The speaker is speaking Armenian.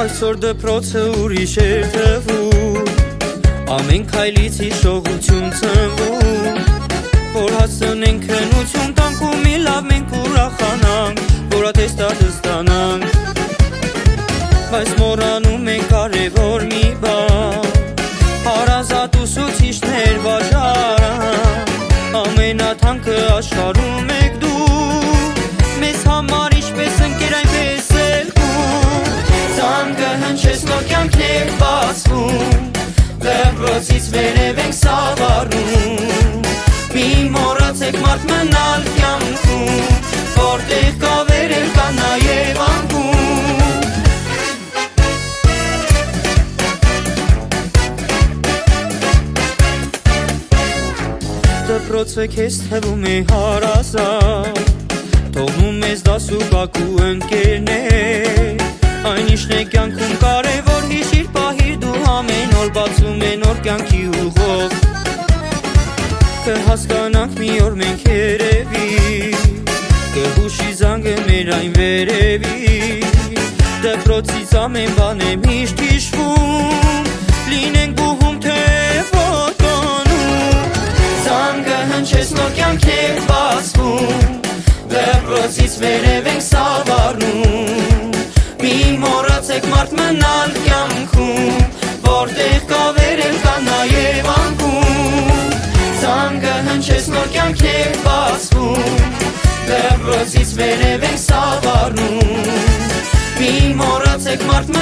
Այսօր դպրոցը ուրիշ էր թվում, ամեն քայլից հիշողություն ծնվում, որ հասցնենք քնություն տանք ու մի լավ մենք ուրախանանք, որ ատեստատը ստանանք, բայց մոռանում ենք կարևոր մի բան, հարազատ ուսուցիչներ վաճառան, ամենաթանկը աշխարհում եք դու, մեզ համար ինչպես ընկեր այնպես էլ դու, ծանկը հնչես նոր կյանքներ բացվում, դպրոցից վերև ենք սավառնում, մի մոռացեք մարդ մնալ կյանքում, որտեղ կա վերել կա նաև անկում։ Դպրոցը քեզ թվում է հարազատ, թողնում ես դասուկակ ու ընկերներ, այն ինչն է կյանքում կարևոր հիշիր պահիր դու ամեն օր բացում է նոր կյանքի ուղով, կհասկանանք մի օր մենք երևի, կհուշի զանգը մեր այն վերևի, դպրոցից ամեն բան է միշտ հիշվում, լինենք բուհում թե ոտոնում, զանգը հնչես նոր կյանքեր բացվում, դպրոցից վերև ենք սավառնում, մի մոռացեք մարդ մնալ կյանքում, որտեղ կա վերել կա նաև անկում, զանգը հնչես նոր կյանքեր բացվում, դպրոցից վերև ենք սավառնում, մի մոռացեք մարդ